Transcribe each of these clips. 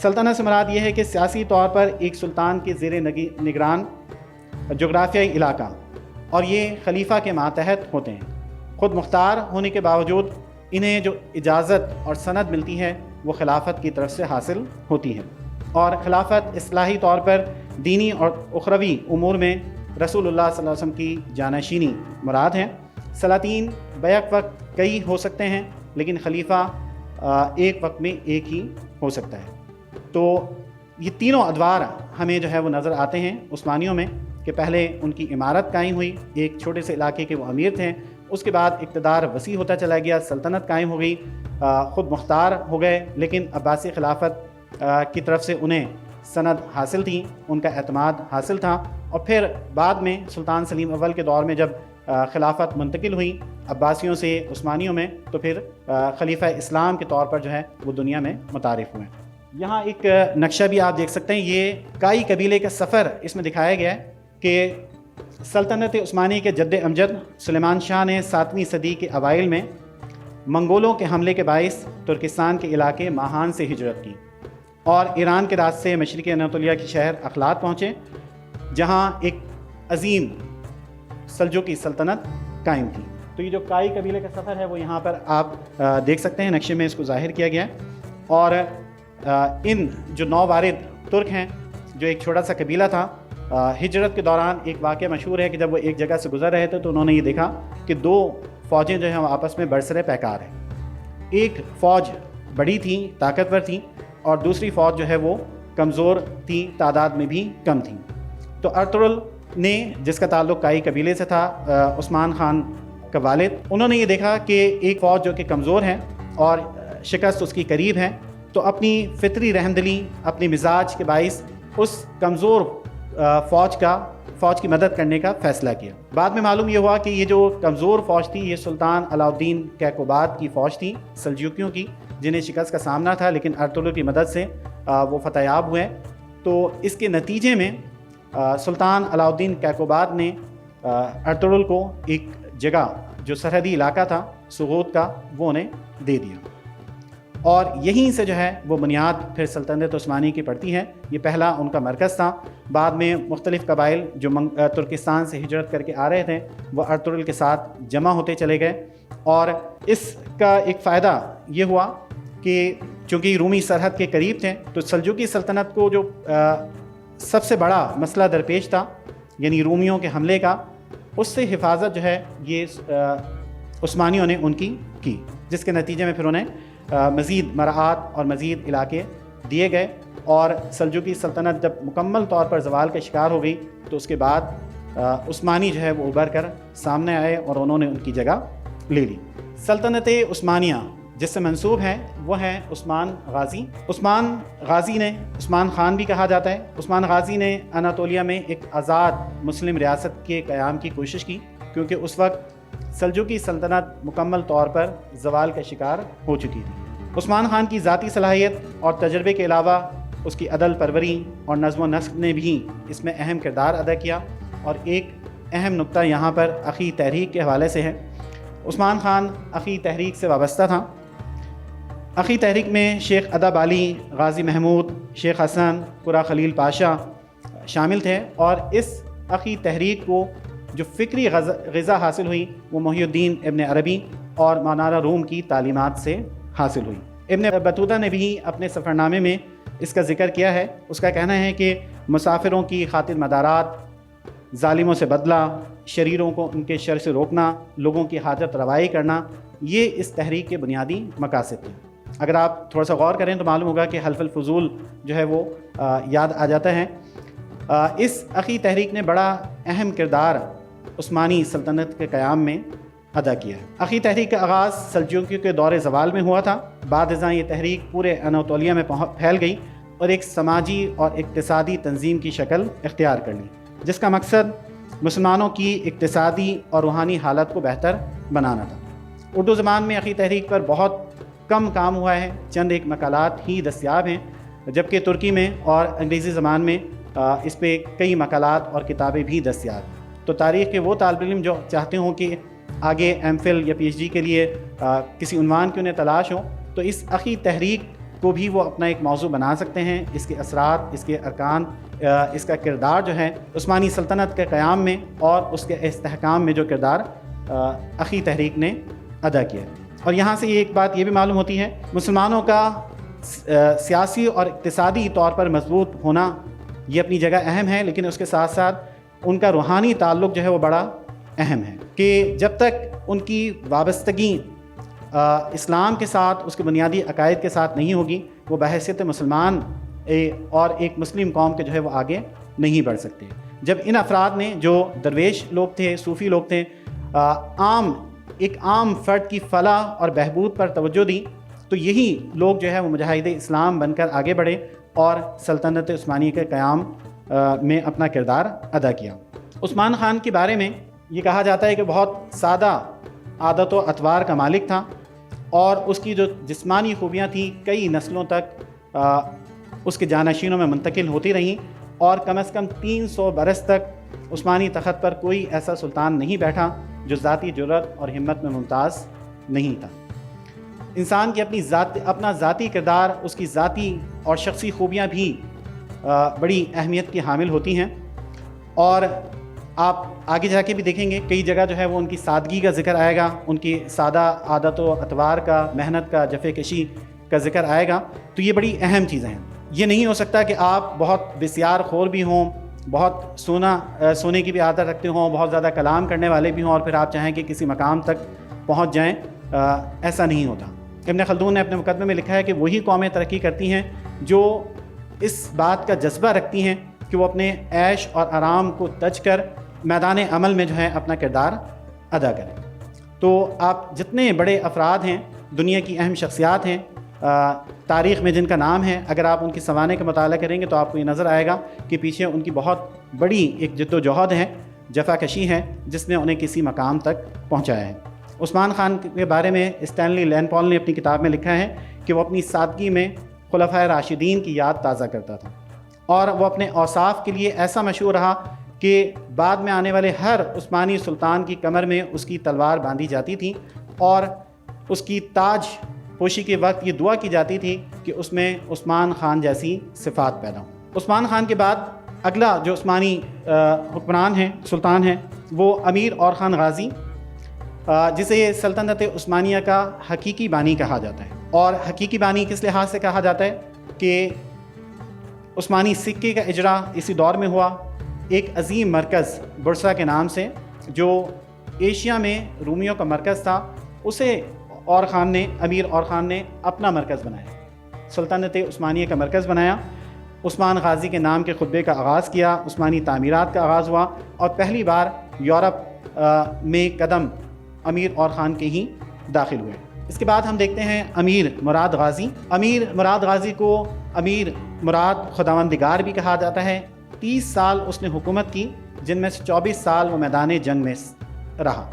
سلطنت سے مراد یہ ہے کہ سیاسی طور پر ایک سلطان کے زیر نگران جغرافیائی علاقہ، اور یہ خلیفہ کے ماتحت ہوتے ہیں۔ خود مختار ہونے کے باوجود انہیں جو اجازت اور سند ملتی ہے وہ خلافت کی طرف سے حاصل ہوتی ہے، اور خلافت اصلاحی طور پر دینی اور اخروی امور میں رسول اللہ صلی اللہ علیہ وسلم کی جانشینی مراد ہے۔ سلاطین بیک وقت کئی ہو سکتے ہیں، لیکن خلیفہ ایک وقت میں ایک ہی ہو سکتا ہے۔ تو یہ تینوں ادوار ہمیں جو ہے وہ نظر آتے ہیں عثمانیوں میں، کہ پہلے ان کی عمارت قائم ہوئی، ایک چھوٹے سے علاقے کے وہ امیر تھے، اس کے بعد اقتدار وسیع ہوتا چلا گیا، سلطنت قائم ہو گئی، خود مختار ہو گئے، لیکن عباسی خلافت کی طرف سے انہیں سند حاصل تھی، ان کا اعتماد حاصل تھا، اور پھر بعد میں سلطان سلیم اول کے دور میں جب خلافت منتقل ہوئی عباسیوں سے عثمانیوں میں، تو پھر خلیفہ اسلام کے طور پر جو ہے وہ دنیا میں متعارف ہوئے۔ یہاں ایک نقشہ بھی آپ دیکھ سکتے ہیں، یہ کائی قبیلے کا سفر اس میں دکھایا گیا ہے کہ سلطنت عثمانی کے جد امجد سلیمان شاہ نے 7ویں صدی کے اوائل میں منگولوں کے حملے کے باعث ترکستان کے علاقے ماہان سے ہجرت کی اور ایران کے راستے مشرقی اناطولیہ کے شہر اخلات پہنچے، جہاں ایک عظیم سلجوقی سلطنت قائم تھی۔ تو یہ جو کائی قبیلے کا سفر ہے وہ یہاں پر آپ دیکھ سکتے ہیں، نقشے میں اس کو ظاہر کیا گیا ہے، اور ان جو 9 وارد ترک ہیں، جو ایک چھوٹا سا قبیلہ تھا، ہجرت کے دوران ایک واقعہ مشہور ہے کہ جب وہ ایک جگہ سے گزر رہے تھے تو انہوں نے یہ دیکھا کہ 2 فوجیں جو ہیں وہ آپس میں برسر پیکار ہیں۔ ایک فوج بڑی تھی، طاقتور تھی، اور دوسری فوج جو ہے وہ کمزور تھی، تعداد میں بھی کم تھی۔ تو ارطغرل نے، جس کا تعلق کائی قبیلے سے تھا، عثمان خان کا والد، انہوں نے یہ دیکھا کہ ایک فوج جو کہ کمزور ہے اور شکست اس کی قریب ہے، تو اپنی فطری رحمدلی، اپنی مزاج کے باعث اس کمزور فوج کی مدد کرنے کا فیصلہ کیا۔ بعد میں معلوم یہ ہوا کہ یہ جو کمزور فوج تھی یہ سلطان علاء الدین کیقوباد کی فوج تھی، سلجوکیوں کی، جنہیں شکست کا سامنا تھا، لیکن ارطغرل کی مدد سے وہ فتح یاب ہوئے۔ تو اس کے نتیجے میں سلطان علاء الدین کیقوباد نے ارطغرل کو ایک جگہ جو سرحدی علاقہ تھا سغوت کا، وہ انہیں دے دیا، اور یہیں سے جو ہے وہ بنیاد پھر سلطنت عثمانی کی پڑتی ہے۔ یہ پہلا ان کا مرکز تھا، بعد میں مختلف قبائل جو ترکستان سے ہجرت کر کے آ رہے تھے وہ ارطغرل کے ساتھ جمع ہوتے چلے گئے، اور اس کا ایک فائدہ یہ ہوا کہ چونکہ رومی سرحد کے قریب تھے تو سلجوقی سلطنت کو جو سب سے بڑا مسئلہ درپیش تھا، یعنی رومیوں کے حملے کا، اس سے حفاظت جو ہے یہ عثمانیوں نے ان کی، جس کے نتیجے میں پھر انہیں مزید مراعات اور مزید علاقے دیے گئے، اور سلجوقی سلطنت جب مکمل طور پر زوال کا شکار ہو گئی تو اس کے بعد عثمانی جو ہے وہ ابھر کر سامنے آئے اور انہوں نے ان کی جگہ لے لی۔ سلطنت عثمانیہ جس سے منسوب ہے وہ ہے عثمان غازی۔ عثمان غازی نے، عثمان خان بھی کہا جاتا ہے، عثمان غازی نے اناطولیہ میں ایک آزاد مسلم ریاست کے قیام کی کوشش کی، کیونکہ اس وقت سلجوقی سلطنت مکمل طور پر زوال کا شکار ہو چکی تھی۔ عثمان خان کی ذاتی صلاحیت اور تجربے کے علاوہ اس کی عدل پروری اور نظم و نسق نے بھی اس میں اہم کردار ادا کیا، اور ایک اہم نقطہ یہاں پر اخی تحریک کے حوالے سے ہے۔ عثمان خان اخی تحریک سے وابستہ تھا۔ اخی تحریک میں شیخ ادب علی، غازی محمود، شیخ حسن، قرہ خلیل پاشا شامل تھے، اور اس اخی تحریک کو جو فکری غذا حاصل ہوئی وہ محی الدین ابن عربی اور مولانا روم کی تعلیمات سے حاصل ہوئی۔ ابن بطوطہ نے بھی اپنے سفر نامے میں اس کا ذکر کیا ہے۔ اس کا کہنا ہے کہ مسافروں کی خاطر مدارات، ظالموں سے بدلہ، شریروں کو ان کے شر سے روکنا، لوگوں کی حاجت روائی کرنا، یہ اس تحریک کے بنیادی مقاصد ہیں۔ اگر آپ تھوڑا سا غور کریں تو معلوم ہوگا کہ حلف الفضول جو ہے وہ یاد آ جاتا ہے۔ اس اخی تحریک نے بڑا اہم کردار عثمانی سلطنت کے قیام میں ادا کیا ہے۔ اخی تحریک کا آغاز سلجوکیوں کے دور زوال میں ہوا تھا۔ بعد ازاں یہ تحریک پورے اناطولیہ میں پھیل گئی اور ایک سماجی اور اقتصادی تنظیم کی شکل اختیار کر لی، جس کا مقصد مسلمانوں کی اقتصادی اور روحانی حالت کو بہتر بنانا تھا۔ اردو زبان میں اخی تحریک پر بہت کم کام ہوا ہے، چند ایک مقالات ہی دستیاب ہیں، جبکہ ترکی میں اور انگریزی زبان میں اس پہ کئی مقالات اور کتابیں بھی دستیاب ہیں۔ تو تاریخ کے وہ طالب علم جو چاہتے ہوں کہ آگے ایم فل یا پی ایچ ڈی کے لیے کسی عنوان کی انہیں تلاش ہو، تو اس اخی تحریک کو بھی وہ اپنا ایک موضوع بنا سکتے ہیں. اس کے اثرات، اس کے ارکان، اس کا کردار جو ہے عثمانی سلطنت کے قیام میں اور اس کے استحکام میں جو کردار اخی تحریک نے ادا کیا. اور یہاں سے یہ ایک بات یہ بھی معلوم ہوتی ہے، مسلمانوں کا سیاسی اور اقتصادی طور پر مضبوط ہونا یہ اپنی جگہ اہم ہے، لیکن اس کے ساتھ ساتھ ان کا روحانی تعلق جو ہے وہ بڑا اہم ہے کہ جب تک ان کی وابستگی اسلام کے ساتھ، اس کے بنیادی عقائد کے ساتھ نہیں ہوگی، وہ بحیثیت مسلمان اور ایک مسلم قوم کے جو ہے وہ آگے نہیں بڑھ سکتے. جب ان افراد نے، جو درویش لوگ تھے، صوفی لوگ تھے، ایک عام فرد کی فلاح اور بہبود پر توجہ دی، تو یہی لوگ جو ہے وہ مجاہد اسلام بن کر آگے بڑھے اور سلطنت عثمانیہ کے قیام میں اپنا کردار ادا کیا. عثمان خان کے بارے میں یہ کہا جاتا ہے کہ بہت سادہ عادت و اطوار کا مالک تھا، اور اس کی جو جسمانی خوبیاں تھیں کئی نسلوں تک اس کے جانشینوں میں منتقل ہوتی رہیں، اور کم از کم 300 برس تک عثمانی تخت پر کوئی ایسا سلطان نہیں بیٹھا جو ذاتی جرأت اور ہمت میں ممتاز نہیں تھا. انسان کی اپنا ذاتی کردار، اس کی ذاتی اور شخصی خوبیاں بھی بڑی اہمیت کی حامل ہوتی ہیں، اور آپ آگے جا کے بھی دیکھیں گے کئی جگہ جو ہے وہ ان کی سادگی کا ذکر آئے گا، ان کی سادہ عادت و اطوار کا، محنت کا، جفے کشی کا ذکر آئے گا. تو یہ بڑی اہم چیزیں ہیں. یہ نہیں ہو سکتا کہ آپ بہت بسیار خور بھی ہوں، بہت سونے کی بھی عادت رکھتے ہوں، بہت زیادہ کلام کرنے والے بھی ہوں، اور پھر آپ چاہیں کہ کسی مقام تک پہنچ جائیں. ایسا نہیں ہوتا. ابن خلدون نے اپنے مقدمے میں لکھا ہے کہ وہی قومیں ترقی کرتی ہیں جو اس بات کا جذبہ رکھتی ہیں کہ وہ اپنے عیش اور آرام کو تج کر میدان عمل میں جو ہے اپنا کردار ادا کریں. تو آپ جتنے بڑے افراد ہیں، دنیا کی اہم شخصیات ہیں تاریخ میں جن کا نام ہے، اگر آپ ان کی سوانح کا مطالعہ کریں گے تو آپ کو یہ نظر آئے گا کہ پیچھے ان کی بہت بڑی ایک جد و جہد ہے، جفا کشی ہے، جس نے انہیں کسی مقام تک پہنچایا ہے. عثمان خان کے بارے میں اسٹینلی لین پال نے اپنی کتاب میں لکھا ہے کہ وہ اپنی سادگی میں خلفائے راشدین کی یاد تازہ کرتا تھا، اور وہ اپنے اوصاف کے لیے ایسا مشہور رہا کہ بعد میں آنے والے ہر عثمانی سلطان کی کمر میں اس کی تلوار باندھی جاتی تھی، اور اس کی تاج پوشی کے وقت یہ دعا کی جاتی تھی کہ اس میں عثمان خان جیسی صفات پیدا ہوں. عثمان خان کے بعد اگلا جو عثمانی حکمران ہیں، سلطان ہیں، وہ امیر اور خان غازی، جسے سلطنت عثمانیہ کا حقیقی بانی کہا جاتا ہے. اور حقیقی بانی کس لحاظ سے کہا جاتا ہے کہ عثمانی سکے کا اجرا اسی دور میں ہوا. ایک عظیم مرکز برسا کے نام سے، جو ایشیا میں رومیوں کا مرکز تھا، اسے امیر اور خان نے اپنا مرکز بنایا، سلطنت عثمانیہ کا مرکز بنایا. عثمان غازی کے نام کے خطبے کا آغاز کیا، عثمانی تعمیرات کا آغاز ہوا، اور پہلی بار یورپ میں قدم امیر اور خان کے ہی داخل ہوئے. اس کے بعد ہم دیکھتے ہیں امیر مراد غازی. امیر مراد غازی کو امیر مراد خداوندگار بھی کہا جاتا ہے. 30 سال اس نے حکومت کی، جن میں سے 24 سال وہ میدان جنگ میں رہا.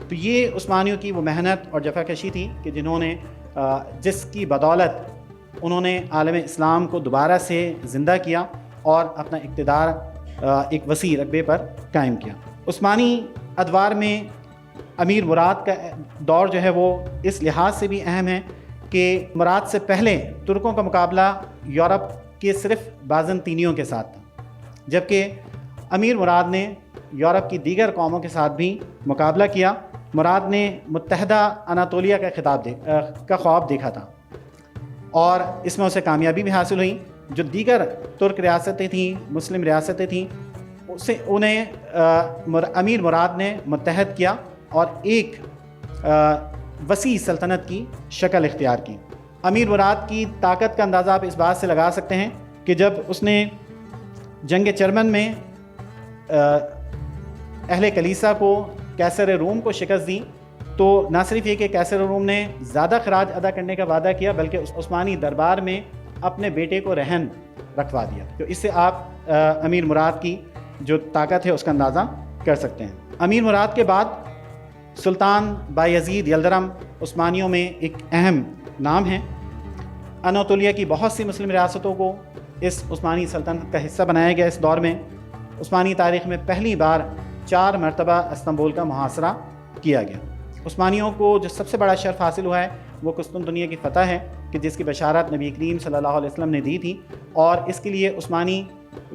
تو یہ عثمانیوں کی وہ محنت اور جفا کشی تھی کہ جس کی بدولت انہوں نے عالم اسلام کو دوبارہ سے زندہ کیا اور اپنا اقتدار ایک وسیع رقبے پر قائم کیا. عثمانی ادوار میں امیر مراد کا دور جو ہے وہ اس لحاظ سے بھی اہم ہے کہ مراد سے پہلے ترکوں کا مقابلہ یورپ کے صرف بازنطینیوں کے ساتھ تھا، جبکہ امیر مراد نے یورپ کی دیگر قوموں کے ساتھ بھی مقابلہ کیا. مراد نے متحدہ اناطولیہ کا خواب دیکھا تھا، اور اس میں اسے کامیابی بھی حاصل ہوئی. جو دیگر ترک ریاستیں تھیں، مسلم ریاستیں تھیں، انہیں امیر مراد نے متحد کیا اور ایک وسیع سلطنت کی شکل اختیار کی. امیر مراد کی طاقت کا اندازہ آپ اس بات سے لگا سکتے ہیں کہ جب اس نے جنگ چرمن میں اہل کلیسا کو، قیصر روم کو شکست دی، تو نہ صرف یہ کہ قیصر روم نے زیادہ خراج ادا کرنے کا وعدہ کیا، بلکہ عثمانی دربار میں اپنے بیٹے کو رہن رکھوا دیا. تو اس سے آپ امیر مراد کی جو طاقت ہے اس کا اندازہ کر سکتے ہیں. امیر مراد کے بعد سلطان بایزید یلدرم عثمانیوں میں ایک اہم نام ہے. اناطولیہ کی بہت سی مسلم ریاستوں کو اس عثمانی سلطنت کا حصہ بنایا گیا. اس دور میں عثمانی تاریخ میں پہلی بار 4 مرتبہ استنبول کا محاصرہ کیا گیا. عثمانیوں کو جو سب سے بڑا شرف حاصل ہوا ہے وہ قسطنطنیہ کی فتح ہے کہ جس کی بشارت نبی کریم صلی اللہ علیہ وسلم نے دی تھی، اور اس کے لیے عثمانی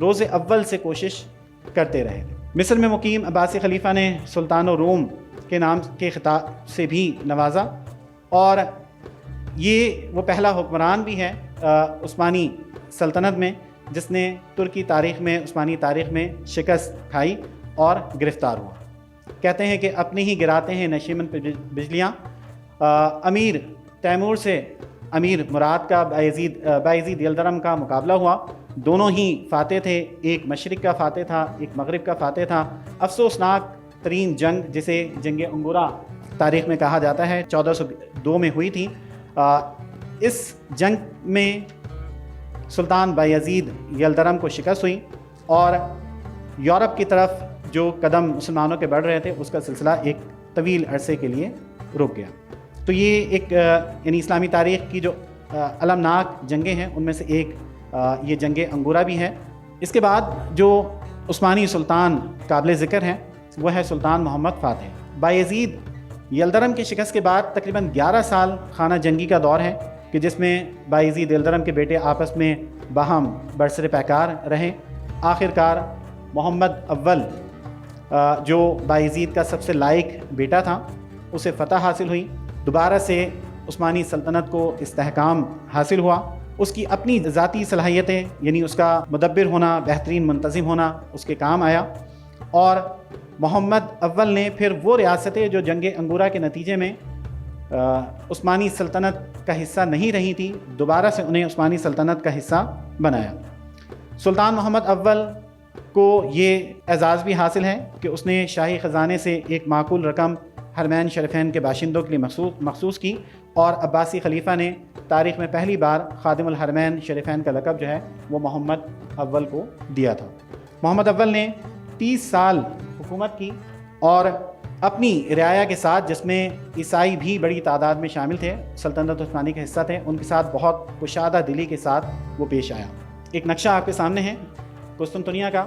روز اول سے کوشش کرتے رہے۔ مصر میں مقیم عباسی خلیفہ نے سلطان الروم کے نام کے خطاب سے بھی نوازا، اور یہ وہ پہلا حکمران بھی ہے عثمانی سلطنت میں جس نے ترکی تاریخ میں، عثمانی تاریخ میں شکست کھائی اور گرفتار ہوا۔ کہتے ہیں کہ اپنے ہی گراتے ہیں نشیمن پہ بجلیاں۔ امیر تیمور سے امیر مراد کا بایزید یلدرم کا مقابلہ ہوا، دونوں ہی فاتح تھے، ایک مشرق کا فاتح تھا، ایک مغرب کا فاتح تھا۔ افسوسناک ترین جنگ جسے جنگ انگورا تاریخ میں کہا جاتا ہے 1402 میں ہوئی تھی۔ اس جنگ میں سلطان بایزید یلدرم کو شکست ہوئی اور یورپ کی طرف جو قدم مسلمانوں کے بڑھ رہے تھے اس کا سلسلہ ایک طویل عرصے کے لیے رک گیا۔ تو یہ ایک یعنی اسلامی تاریخ کی جو المناک جنگیں ہیں ان میں سے ایک یہ جنگ انگورا بھی ہے۔ اس کے بعد جو عثمانی سلطان قابل ذکر ہیں وہ ہے سلطان محمد فاتح۔ بایزید یلدرم کی شکست کے بعد تقریباً 11 سال خانہ جنگی کا دور ہے کہ جس میں بایزید یلدرم کے بیٹے آپس میں باہم برسر پیکار رہے۔ آخرکار محمد اول جو بایزید کا سب سے لائق بیٹا تھا اسے فتح حاصل ہوئی، دوبارہ سے عثمانی سلطنت کو استحکام حاصل ہوا۔ اس کی اپنی ذاتی صلاحیتیں یعنی اس کا مدبر ہونا، بہترین منتظم ہونا اس کے کام آیا، اور محمد اول نے پھر وہ ریاستیں جو جنگ انگورا کے نتیجے میں عثمانی سلطنت کا حصہ نہیں رہی تھی دوبارہ سے انہیں عثمانی سلطنت کا حصہ بنایا۔ سلطان محمد اول کو یہ اعزاز بھی حاصل ہے کہ اس نے شاہی خزانے سے ایک معقول رقم حرمین شریفین کے باشندوں کے لیے مخصوص کی، اور عباسی خلیفہ نے تاریخ میں پہلی بار خادم الحرمین شریفین کا لقب جو ہے وہ محمد اول کو دیا تھا۔ محمد اول نے 30 سال حکومت کی اور اپنی رعایا کے ساتھ، جس میں عیسائی بھی بڑی تعداد میں شامل تھے، سلطنت عثمانی کا حصہ تھے، ان کے ساتھ بہت کشادہ دلی کے ساتھ وہ پیش آیا۔ ایک نقشہ آپ کے سامنے ہے قسطنطنیہ کا۔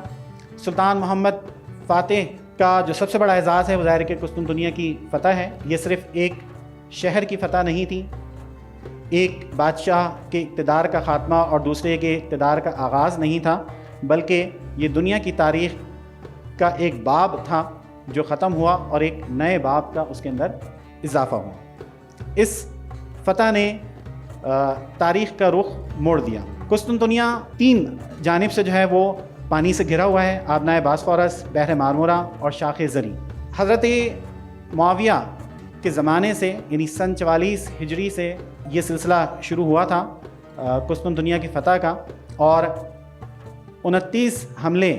سلطان محمد فاتح کا جو سب سے بڑا اعزاز ہے وہ ظاہر ہے کہ قسطنطنیہ کی فتح ہے۔ یہ صرف ایک شہر کی فتح نہیں تھی، ایک بادشاہ کے اقتدار کا خاتمہ اور دوسرے کے اقتدار کا آغاز نہیں تھا، بلکہ یہ دنیا کی تاریخ کا ایک باب تھا جو ختم ہوا اور ایک نئے باب کا اس کے اندر اضافہ ہوا۔ اس فتح نے تاریخ کا رخ موڑ دیا۔ قسطنطنیہ 3 جانب سے جو ہے وہ پانی سے گھرا ہوا ہے، آبنائے باسفورس، بحر مارمورا اور شاخ زری۔ حضرت معاویہ کے زمانے سے یعنی سن 44 ہجری سے یہ سلسلہ شروع ہوا تھا قسطنطنیہ کی فتح کا، اور 29 حملے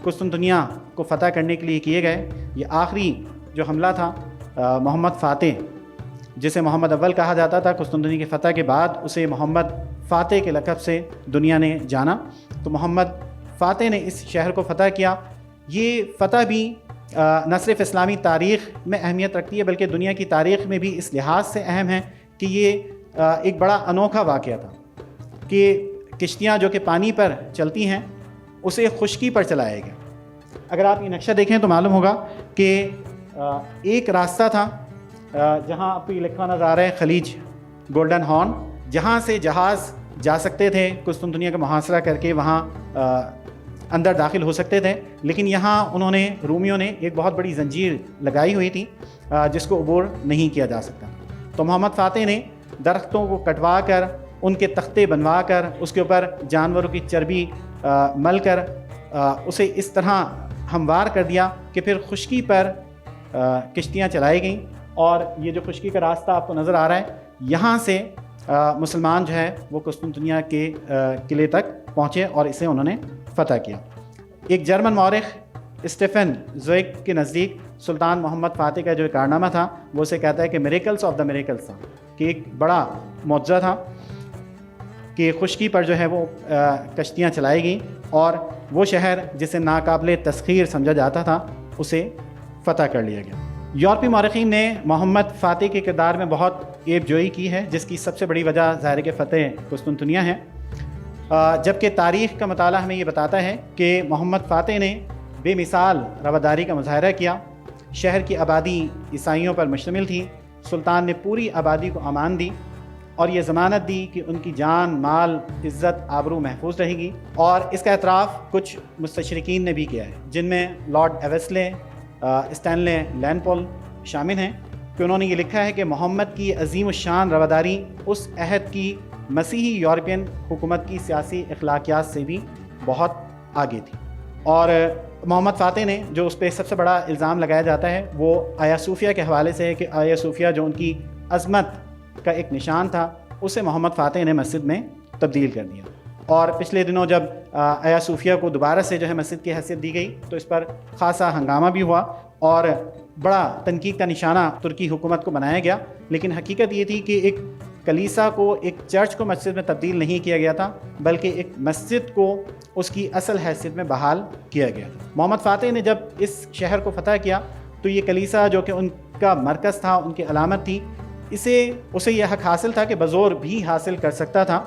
قسطنطنیہ کو فتح کرنے کے لیے کیے گئے۔ یہ آخری جو حملہ تھا محمد فاتح، جسے محمد اول کہا جاتا تھا، قسطنطنیہ کی فتح کے بعد اسے محمد فاتح کے لقب سے دنیا نے جانا۔ تو محمد فاتح نے اس شہر کو فتح کیا۔ یہ فتح بھی نہ صرف اسلامی تاریخ میں اہمیت رکھتی ہے بلکہ دنیا کی تاریخ میں بھی اس لحاظ سے اہم ہے کہ یہ ایک بڑا انوکھا واقعہ تھا کہ کشتیاں جو کہ پانی پر چلتی ہیں اسے خشکی پر چلایا گیا۔ اگر آپ یہ نقشہ دیکھیں تو معلوم ہوگا کہ ایک راستہ تھا جہاں آپ کو یہ لکھا نظر آ رہا ہے خلیج گولڈن ہارن، جہاں سے جہاز جا سکتے تھے، قسطنطنیہ کا محاصرہ کر کے وہاں اندر داخل ہو سکتے تھے، لیکن یہاں انہوں نے رومیوں نے ایک بہت بڑی زنجیر لگائی ہوئی تھی جس کو عبور نہیں کیا جا سکتا۔ تو محمد فاتح نے درختوں کو کٹوا کر، ان کے تختے بنوا کر، اس کے اوپر جانوروں کی چربی مل کر اسے اس طرح ہموار کر دیا کہ پھر خشکی پر کشتیاں چلائی گئیں، اور یہ جو خشکی کا راستہ آپ کو نظر آ رہا ہے یہاں سے مسلمان جو ہے وہ قسطنطنیہ کے قلعے تک پہنچے اور اسے انہوں نے فتح کیا۔ ایک جرمن مورخ اسٹیفن زوئک کے نزدیک سلطان محمد فاتح کا جو کارنامہ تھا وہ اسے کہتا ہے کہ میریکلز آف دا میریکلز تھا، کہ ایک بڑا معجزہ تھا کہ خشکی پر جو ہے وہ کشتیاں چلائی گئیں اور وہ شہر جسے ناقابل تسخیر سمجھا جاتا تھا اسے فتح کر لیا گیا۔ یورپی مورخین نے محمد فاتح کے کردار میں بہت عیب جوئی کی ہے، جس کی سب سے بڑی وجہ ظاہر ہے کہ فتح قسطنطنیہ ہے، جبکہ تاریخ کا مطالعہ ہمیں یہ بتاتا ہے کہ محمد فاتح نے بے مثال رواداری کا مظاہرہ کیا۔ شہر کی آبادی عیسائیوں پر مشتمل تھی، سلطان نے پوری آبادی کو امان دی اور یہ ضمانت دی کہ ان کی جان، مال، عزت، آبرو محفوظ رہے گی، اور اس کا اعتراف کچھ مستشرقین نے بھی کیا ہے، جن میں لارڈ ایویسلے، اسٹینلے لینپول شامل ہیں، کہ انہوں نے یہ لکھا ہے کہ محمد کی عظیم الشان رواداری اس عہد کی مسیحی یورپین حکومت کی سیاسی اخلاقیات سے بھی بہت آگے تھی۔ اور محمد فاتح نے جو اس پہ سب سے بڑا الزام لگایا جاتا ہے وہ آیا صوفیہ کے حوالے سے ہے کہ آیا صوفیہ جو ان کی عظمت کا ایک نشان تھا، اسے محمد فاتح نے مسجد میں تبدیل کر دیا۔ اور پچھلے دنوں جب آیا صوفیہ کو دوبارہ سے جو ہے مسجد کی حیثیت دی گئی تو اس پر خاصا ہنگامہ بھی ہوا اور بڑا تنقید کا نشانہ ترکی حکومت کو بنایا گیا، لیکن حقیقت یہ تھی کہ ایک کلیسا کو، ایک چرچ کو مسجد میں تبدیل نہیں کیا گیا تھا، بلکہ ایک مسجد کو اس کی اصل حیثیت میں بحال کیا گیا۔ محمد فاتح نے جب اس شہر کو فتح کیا تو یہ کلیسا جو کہ ان کا مرکز تھا، ان کی علامت تھی، اسے یہ حق حاصل تھا کہ بزور بھی حاصل کر سکتا تھا،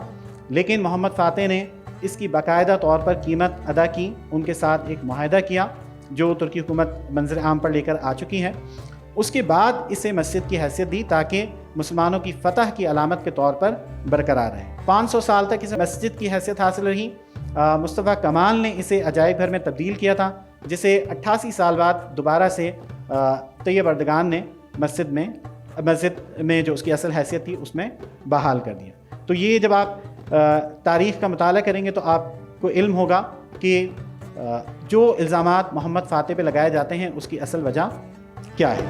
لیکن محمد فاتح نے اس کی باقاعدہ طور پر قیمت ادا کی، ان کے ساتھ ایک معاہدہ کیا جو ترکی حکومت منظر عام پر لے کر آ چکی ہے۔ اس کے بعد اسے مسجد کی حیثیت دی تاکہ مسلمانوں کی فتح کی علامت کے طور پر برقرار رہے۔ 500 سال تک اسے مسجد کی حیثیت حاصل رہی۔ مصطفیٰ کمال نے اسے عجائب گھر میں تبدیل کیا تھا، جسے 88 سال بعد دوبارہ سے طیب اردگان نے مسجد میں جو اس کی اصل حیثیت تھی اس میں بحال کر دیا۔ تو یہ جب آپ تاریخ کا مطالعہ کریں گے تو آپ کو علم ہوگا کہ جو الزامات محمد فاتح پہ لگائے جاتے ہیں اس کی اصل وجہ کیا ہے۔